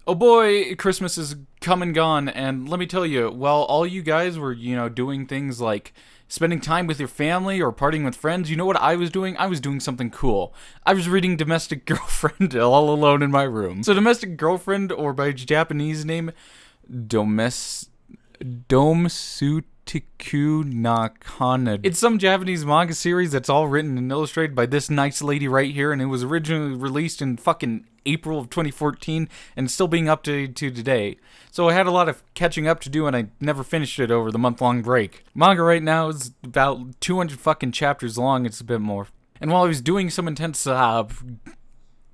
Oh boy, Christmas is come and gone, and let me tell you, while all you guys were, doing things like spending time with your family or partying with friends, you know what I was doing? I was doing something cool. I was reading Domestic Girlfriend all alone in my room. So Domestic Girlfriend, or by Japanese name, Domsutiku na Kana. It's some Japanese manga series that's all written and illustrated by this nice lady right here, and it was originally released in fucking April of 2014 and still being updated to today. So I had a lot of catching up to do, and I never finished it over the month-long break. Manga right now is about 200 fucking chapters long. It's a bit more. And while I was doing some intense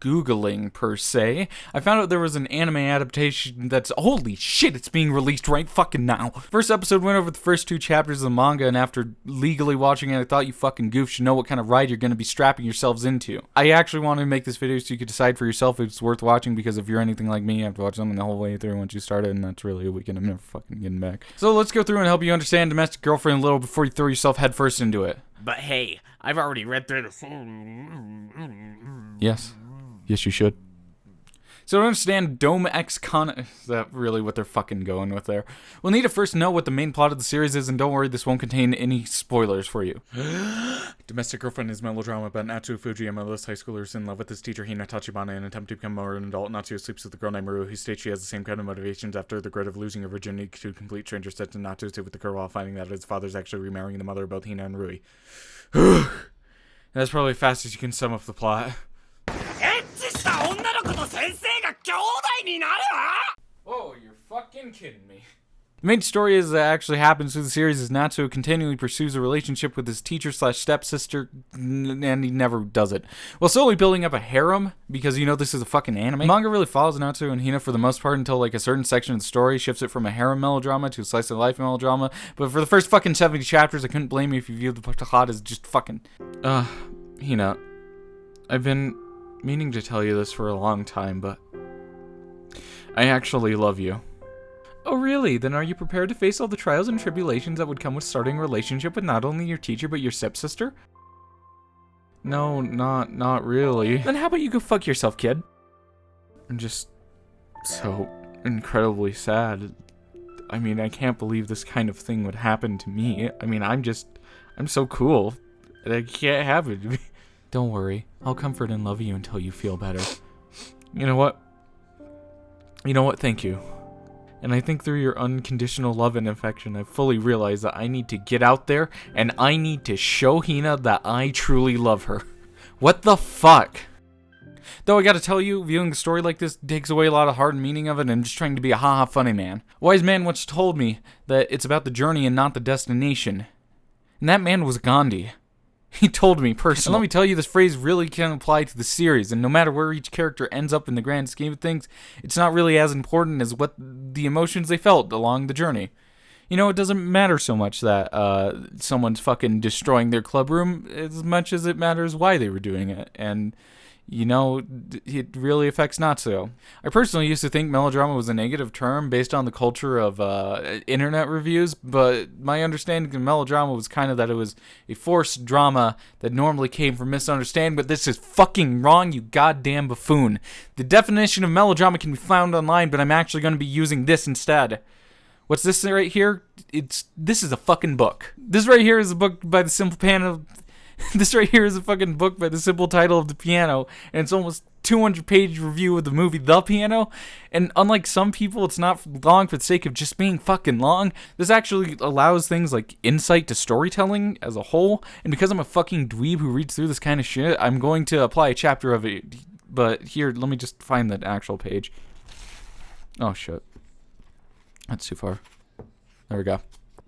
Googling, per se, I found out there was an anime adaptation that's, holy shit, it's being released right fucking now. First episode went over the first 2 chapters of the manga, and after legally watching it, I thought you fucking goofs should know what kind of ride you're gonna be strapping yourselves into. I actually wanted to make this video so you could decide for yourself if it's worth watching, because if you're anything like me, you have to watch something the whole way through once you start it, and that's really a weekend I'm never fucking getting back. So let's go through and help you understand Domestic Girlfriend a little before you throw yourself headfirst into it. But hey, I've already read through the... Yes. Yes, you should. So to understand Dome X Con... Is that really what they're fucking going with there? We'll need to first know what the main plot of the series is, and don't worry, this won't contain any spoilers for you. Domestic Girlfriend is melodrama about Natsuo Fuji, a motherless high schooler who's in love with his teacher Hina Tachibana in an attempt to become more an adult. Natsuo sleeps with the girl named Maru, who states she has the same kind of motivations after the regret of losing her virginity to a complete stranger, set to Natsuo stay with the girl while finding that his father's actually remarrying the mother of both Hina and Rui. That's probably as fast as you can sum up the plot. Whoa, you're fucking kidding me. The main story is that actually happens through the series is Natsuo continually pursues a relationship with his teacher/stepsister, and he never does it. While slowly building up a harem, because this is a fucking anime. The manga really follows Natsuo and Hina for the most part until like a certain section of the story shifts it from a harem melodrama to a slice of life melodrama. But for the first fucking 70 chapters, I couldn't blame you if you viewed the plot as just fucking... Hina, I've been meaning to tell you this for a long time, but I actually love you. Oh really? Then are you prepared to face all the trials and tribulations that would come with starting a relationship with not only your teacher but your stepsister? No, not really. Then how about you go fuck yourself, kid? I'm just so incredibly sad. I mean, I can't believe this kind of thing would happen to me. I mean, I'm so cool. I can't have it. Don't worry. I'll comfort and love you until you feel better. You know what? Thank you. And I think through your unconditional love and affection, I've fully realized that I need to get out there and I need to show Hina that I truly love her. What the fuck? Though I gotta tell you, viewing the story like this takes away a lot of heart and meaning of it, and I'm just trying to be a haha funny man. A wise man once told me that it's about the journey and not the destination. And that man was Gandhi. He told me personally. And let me tell you, this phrase really can apply to the series, and no matter where each character ends up in the grand scheme of things, it's not really as important as what the emotions they felt along the journey. It doesn't matter so much that someone's fucking destroying their club room as much as it matters why they were doing it, and it really affects Natsuo. I personally used to think melodrama was a negative term based on the culture of internet reviews, but my understanding of melodrama was kind of that it was a forced drama that normally came from misunderstanding, but this is fucking wrong, you goddamn buffoon. The definition of melodrama can be found online, but I'm actually going to be using this instead. What's this right here? This is a fucking book. This right here is a book by the simple panel... This right here is a fucking book by the simple title of The Piano, and it's almost 200-page review of the movie The Piano, and unlike some people, it's not long for the sake of just being fucking long. This actually allows things like insight to storytelling as a whole, and because I'm a fucking dweeb who reads through this kind of shit, I'm going to apply a chapter of it, but here, let me just find the actual page. Oh shit. That's too far. There we go.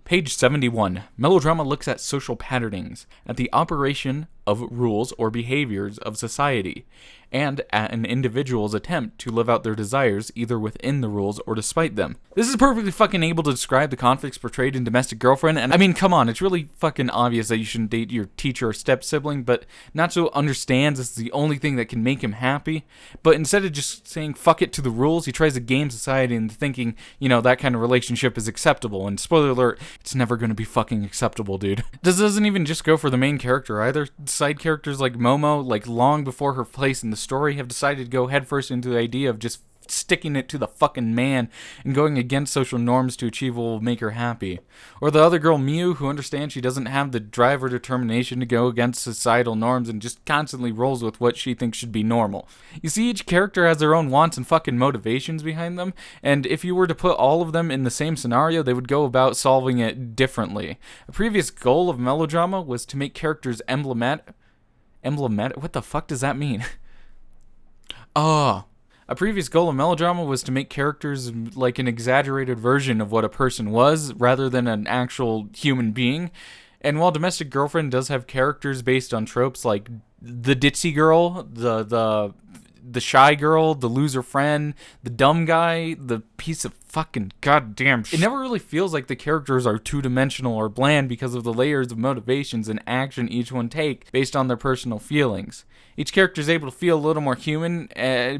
Page 71. Melodrama looks at social patternings, at the operation of rules or behaviors of society, and at an individual's attempt to live out their desires either within the rules or despite them. This is perfectly fucking able to describe the conflicts portrayed in Domestic Girlfriend, and I mean, come on, it's really fucking obvious that you shouldn't date your teacher or step-sibling, but Natsuo understands this is the only thing that can make him happy, but instead of just saying fuck it to the rules, he tries to game society into thinking, that kind of relationship is acceptable, and spoiler alert, it's never gonna be fucking acceptable, dude. This doesn't even just go for the main character either. Side characters like Momo, long before her place in the story, have decided to go headfirst into the idea of just sticking it to the fucking man and going against social norms to achieve what will make her happy. Or the other girl, Miu, who understands she doesn't have the drive or determination to go against societal norms and just constantly rolls with what she thinks should be normal. You see, each character has their own wants and fucking motivations behind them, and if you were to put all of them in the same scenario, they would go about solving it differently. A previous goal of melodrama was to make characters emblematic. What the fuck does that mean? A previous goal of melodrama was to make characters like an exaggerated version of what a person was, rather than an actual human being. And while Domestic Girlfriend does have characters based on tropes like the ditzy girl, the shy girl, the loser friend, the dumb guy, the piece of fucking goddamn shit, it never really feels like the characters are two-dimensional or bland because of the layers of motivations and action each one take based on their personal feelings. Each character is able to feel a little more human,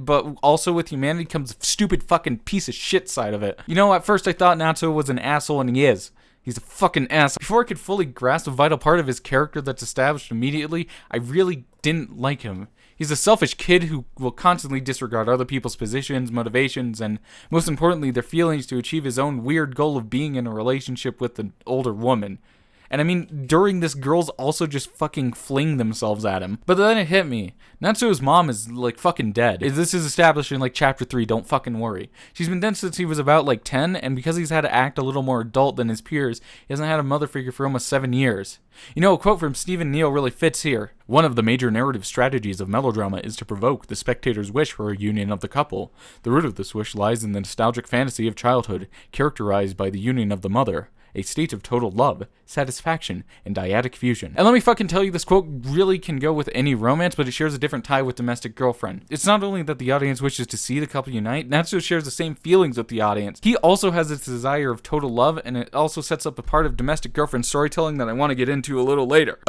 but also with humanity comes a stupid fucking piece of shit side of it. You know, at first I thought Natsuo was an asshole, and he is. He's a fucking asshole. Before I could fully grasp a vital part of his character that's established immediately, I really didn't like him. He's a selfish kid who will constantly disregard other people's positions, motivations, and most importantly, their feelings to achieve his own weird goal of being in a relationship with an older woman. And I mean, during this, girls also just fucking fling themselves at him. But then it hit me. Natsuo's mom is, like, fucking dead. This is established in, like, chapter 3, don't fucking worry. She's been dead since he was about, like, 10, and because he's had to act a little more adult than his peers, he hasn't had a mother figure for almost 7 years. You know, a quote from Stephen Neal really fits here. One of the major narrative strategies of melodrama is to provoke the spectator's wish for a union of the couple. The root of this wish lies in the nostalgic fantasy of childhood, characterized by the union of the mother. A state of total love, satisfaction, and dyadic fusion. And let me fucking tell you, this quote really can go with any romance, but it shares a different tie with Domestic Girlfriend. It's not only that the audience wishes to see the couple unite, Natsuo shares the same feelings with the audience. He also has this desire of total love, and it also sets up a part of Domestic Girlfriend storytelling that I want to get into a little later.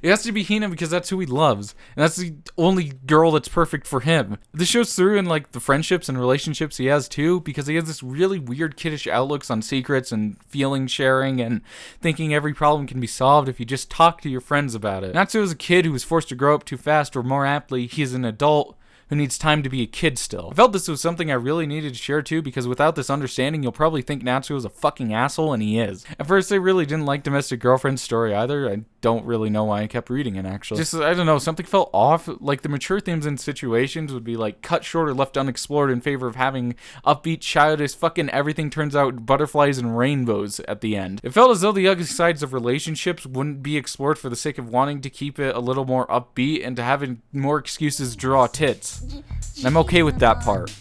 It has to be Hina because that's who he loves, and that's the only girl that's perfect for him. This shows through in, like, the friendships and relationships he has too, because he has this really weird kiddish outlooks on secrets and feeling sharing and thinking every problem can be solved if you just talk to your friends about it. Natsuo is a kid who was forced to grow up too fast, or more aptly, he is an adult who needs time to be a kid still. I felt this was something I really needed to share too, because without this understanding, you'll probably think Natsuo is a fucking asshole, and he is. At first, I really didn't like Domestic Girlfriend's story either. I don't really know why I kept reading it, actually. Just, I don't know, something felt off. Like, the mature themes and situations would be, like, cut short or left unexplored in favor of having upbeat, childish, fucking everything turns out butterflies and rainbows at the end. It felt as though the ugly sides of relationships wouldn't be explored for the sake of wanting to keep it a little more upbeat and to having more excuses to draw tits. And I'm okay with that part.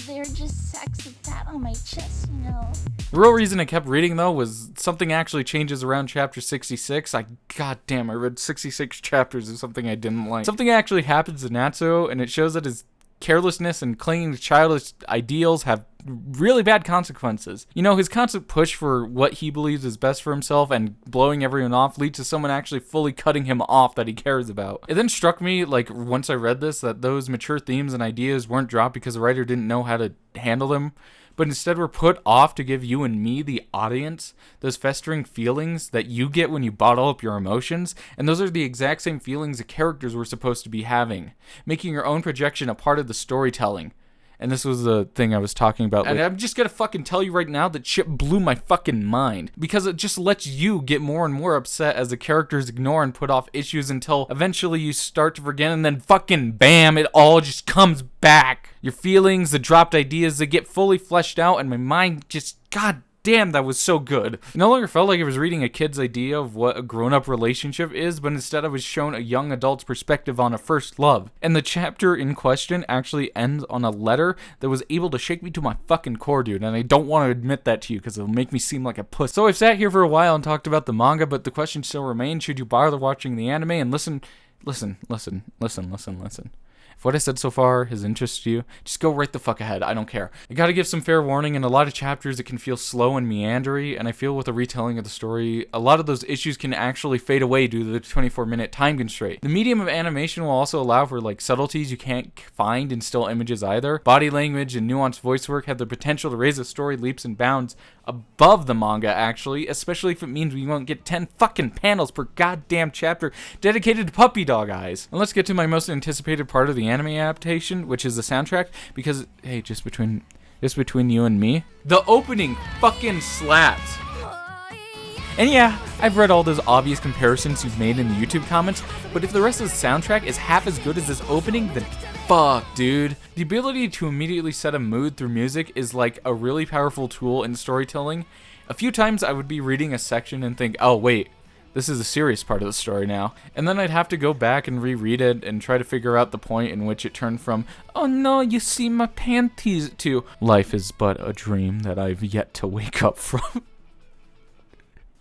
They're just sexy fat on my chest, you know. The real reason I kept reading, though, was something actually changes around chapter 66. Goddamn, I read 66 chapters of something I didn't like. Something actually happens to Natsuo, and it shows that his carelessness and clinging to childish ideals have really bad consequences. You know, his constant push for what he believes is best for himself and blowing everyone off leads to someone actually fully cutting him off that he cares about. It then struck me, like, once I read this, that those mature themes and ideas weren't dropped because the writer didn't know how to handle them, but instead were put off to give you and me, the audience, those festering feelings that you get when you bottle up your emotions, and those are the exact same feelings the characters were supposed to be having, making your own projection a part of the storytelling. And this was the thing I was talking about. And I'm just gonna fucking tell you right now that shit blew my fucking mind. Because it just lets you get more and more upset as the characters ignore and put off issues until eventually you start to forget, and then fucking bam, it all just comes back. Your feelings, the dropped ideas, they get fully fleshed out, and my mind just, god damn, that was so good. It no longer felt like I was reading a kid's idea of what a grown-up relationship is, but instead I was shown a young adult's perspective on a first love. And the chapter in question actually ends on a letter that was able to shake me to my fucking core, dude, and I don't want to admit that to you because it'll make me seem like a puss. So I've sat here for a while and talked about the manga, but the question still remains, should you bother watching the anime? And listen. If what I said so far has interested you, just go right the fuck ahead. I don't care. I gotta give some fair warning. In a lot of chapters, it can feel slow and meandery, and I feel with a retelling of the story, a lot of those issues can actually fade away due to the 24-minute time constraint. The medium of animation will also allow for, like, subtleties you can't find in still images either. Body language and nuanced voice work have the potential to raise a story leaps and bounds above the manga, actually, especially if it means we won't get 10 fucking panels per goddamn chapter dedicated to puppy dog eyes. And let's get to my most anticipated part of the anime adaptation, which is the soundtrack, because, hey, just between you and me, the opening fucking slaps. And yeah, I've read all those obvious comparisons you've made in the YouTube comments, but if the rest of the soundtrack is half as good as this opening, then fuck, dude. The ability to immediately set a mood through music is like a really powerful tool in storytelling. A few times I would be reading a section and think, oh wait, this is a serious part of the story now. And then I'd have to go back and reread it and try to figure out the point in which it turned from, oh no, you see my panties, to life is but a dream that I've yet to wake up from.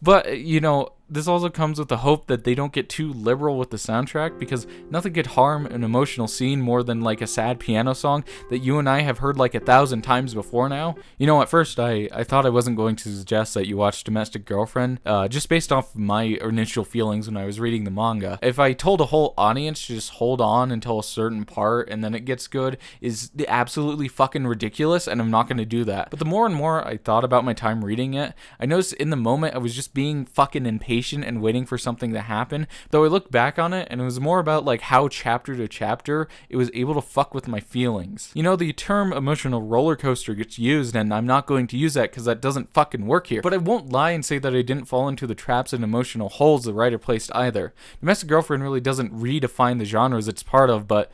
But, you know, this also comes with the hope that they don't get too liberal with the soundtrack, because nothing could harm an emotional scene more than like a sad piano song that you and I have heard like 1,000 times before now. You know, at first I thought I wasn't going to suggest that you watch Domestic Girlfriend, just based off my initial feelings when I was reading the manga. If I told a whole audience to just hold on until a certain part and then it gets good, is absolutely fucking ridiculous, and I'm not going to do that. But the more and more I thought about my time reading it, I noticed in the moment I was just being fucking impatient and waiting for something to happen. Though I look back on it and it was more about like how chapter to chapter it was able to fuck with my feelings. You know, the term emotional roller coaster gets used, and I'm not going to use that because that doesn't fucking work here. But I won't lie and say that I didn't fall into the traps and emotional holes the writer placed either. Domestic Girlfriend really doesn't redefine the genres it's part of, but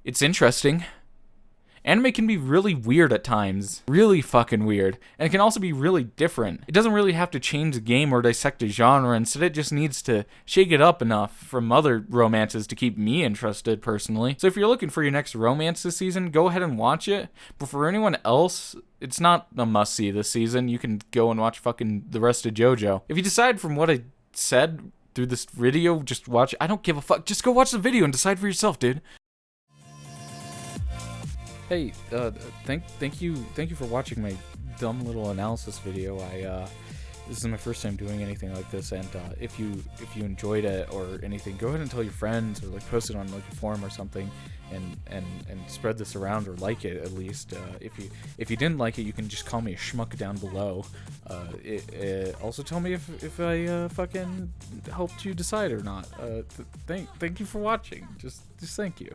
it's interesting. Anime can be really weird at times. Really fucking weird. And it can also be really different. It doesn't really have to change the game or dissect a genre. Instead, it just needs to shake it up enough from other romances to keep me interested, personally. So if you're looking for your next romance this season, go ahead and watch it. But for anyone else, it's not a must-see this season. You can go and watch fucking the rest of JoJo. If you decide from what I said through this video, just watch it. I don't give a fuck. Just go watch the video and decide for yourself, dude. Hey, thank you for watching my dumb little analysis video. This is my first time doing anything like this, and if you enjoyed it or anything, go ahead and tell your friends, or like post it on like a forum or something, and spread this around, or like it at least. If you didn't like it, you can just call me a schmuck down below. Also tell me if I fucking helped you decide or not. Thank you for watching. Just thank you.